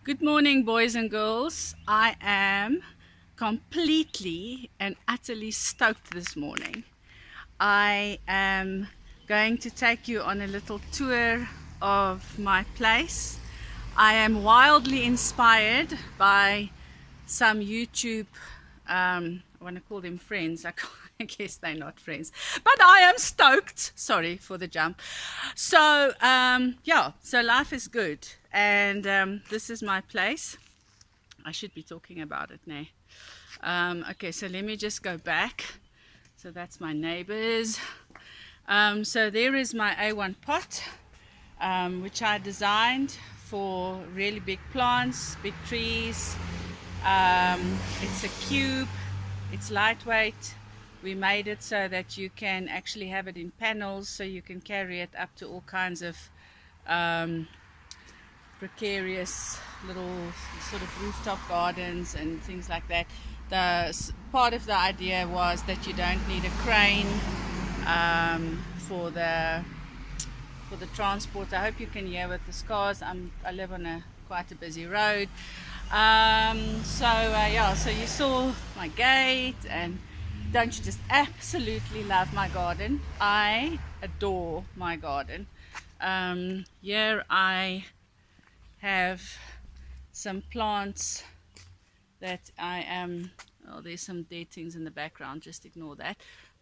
Good morning, boys and girls. I am completely and utterly stoked this morning. I am going to take you on a little tour of my place. I am wildly inspired by some YouTube, I want to call them friends. I guess they're not friends, but I am stoked. Sorry for the jump. So, yeah, so life is good. And this is my place. I should be talking about it now. Okay, so let me just go back. So that's my neighbors. So there is my A1 pot, which I designed for really big plants, big trees. It's a cube, it's lightweight. We made it so that you can actually have it in panels, so you can carry it up to all kinds of precarious little sort of rooftop gardens and things like that. Part of the idea was that you don't need a crane for the transport. I hope you can hear with the scars. I live on quite a busy road. So you saw my gate, and don't you just absolutely love my garden? I adore my garden. Here I have some plants that there's some dead things in the background, just ignore that.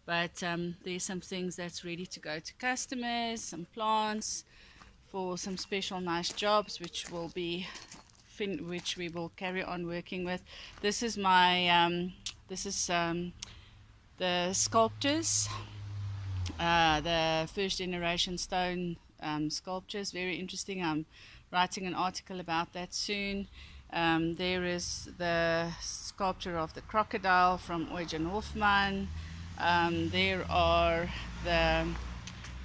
But there's some things that's ready to go to customers, some plants for some special nice jobs, which we will carry on working with. This is the sculptures, the first generation stone sculptures. Very interesting. I'm writing an article about that soon. There is the sculpture of the crocodile from Eugen Hofmann. There are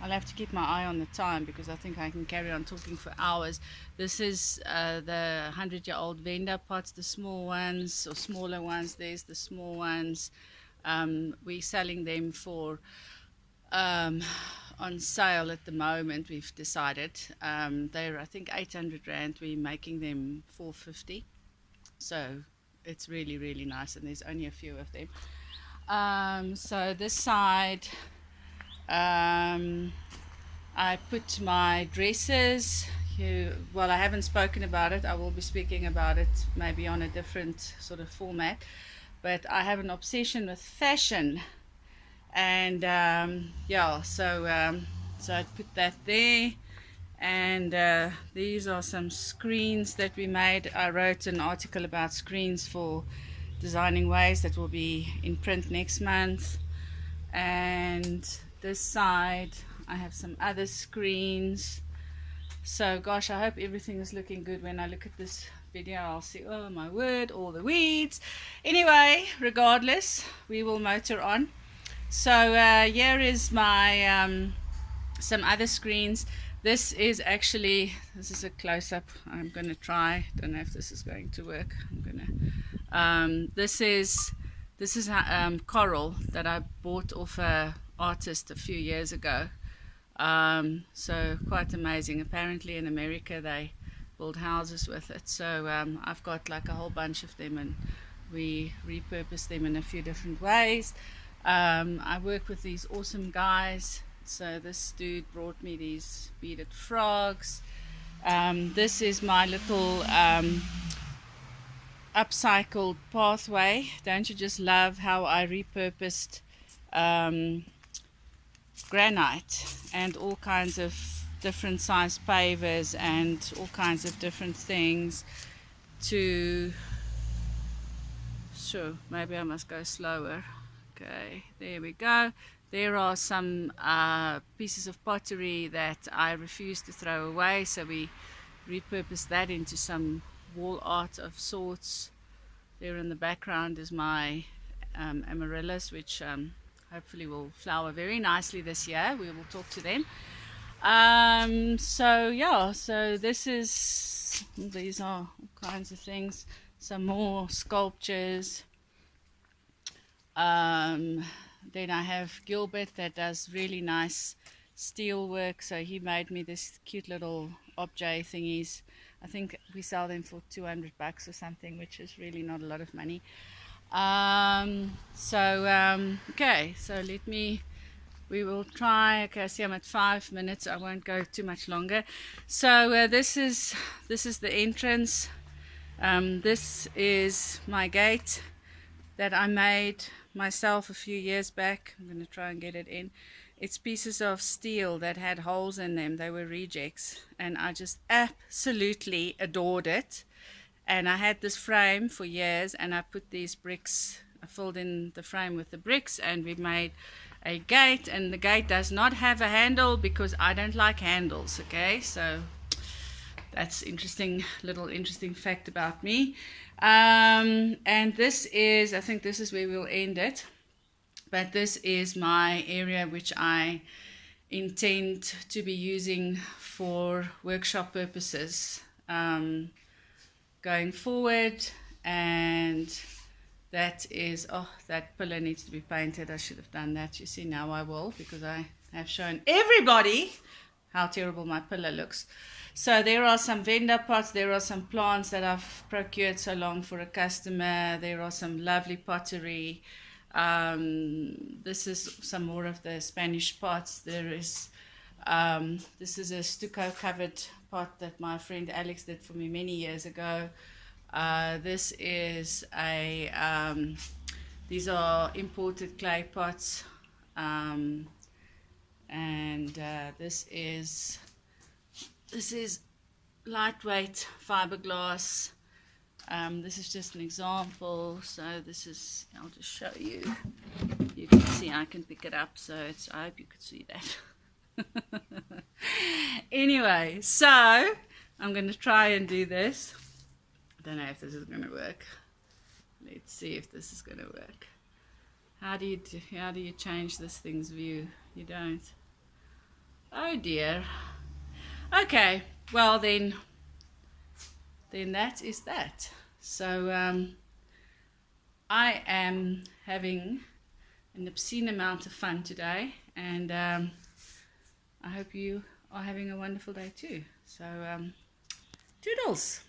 I'll have to keep my eye on the time because I think I can carry on talking for hours. This is the 100-year-old Venda pots, the small ones or smaller ones. There's the small ones. We're selling them for on sale at the moment. We've decided they're, I think, 800 rand. We're making them 450. So it's really, really nice, and there's only a few of them. So this side, I put my dresses. Well, I haven't spoken about it. I will be speaking about it maybe on a different sort of format. But I have an obsession with fashion, and so I put that there. And these are some screens that we made. I wrote an article about screens for designing ways that will be in print next month. And this side I have some other screens. So gosh, I hope everything is looking good. When I look at this video, I'll see, oh my word, all the weeds. Anyway, regardless, we will motor on. So here is my some other screens. This is a close-up. I'm going to try. Don't know if this is going to work. This is coral that I bought off a artist a few years ago. So quite amazing. Apparently in America they build houses with it. So I've got like a whole bunch of them, and we repurpose them in a few different ways. I work with these awesome guys. So this dude brought me these beaded frogs. This is my little upcycled pathway. Don't you just love how I repurposed granite and all kinds of different size pavers and all kinds of different things maybe I must go slower. Okay, there we go. There are some pieces of pottery that I refuse to throw away, so we repurpose that into some wall art of sorts. There in the background is my amaryllis, which hopefully will flower very nicely this year. We will talk to them. So these are all kinds of things. Some more sculptures. Then I have Gilbert that does really nice steel work, so he made me this cute little objet thingies. I think we sell them for $200 or something, which is really not a lot of money. Okay, so we will try. Okay, I see I'm at 5 minutes. I won't go too much longer. So this is the entrance. This is my gate that I made myself a few years back. I'm going to try and get it in. It's pieces of steel that had holes in them. They were rejects, and I just absolutely adored it. And I had this frame for years, and I put these bricks, I filled in the frame with the bricks, and we made a gate. And the gate does not have a handle because I don't like handles. Okay, so that's interesting fact about me. And this is, I think this is where we'll end it. But this is my area which I intend to be using for workshop purposes going forward. And that is, that pillar needs to be painted. I should have done that. You see, now I will, because I have shown everybody how terrible my pillar looks. So there are some vendor pots, there are some plants that I've procured so long for a customer, there are some lovely pottery. This is some more of the Spanish pots. There is this is a stucco covered pot that my friend Alex did for me many years ago. This is a these are imported clay pots, and this is lightweight fiberglass. This is just an example. So this is, I'll just show you. You can see I can pick it up, so it's, I hope you could see that. Anyway, so I'm going to try and do this. I don't know if this is going to work. Let's see if this is going to work. How do you change this thing's view? You don't. Oh dear. Okay, well then that is that. So I am having an obscene amount of fun today, and I hope you are having a wonderful day too. So toodles.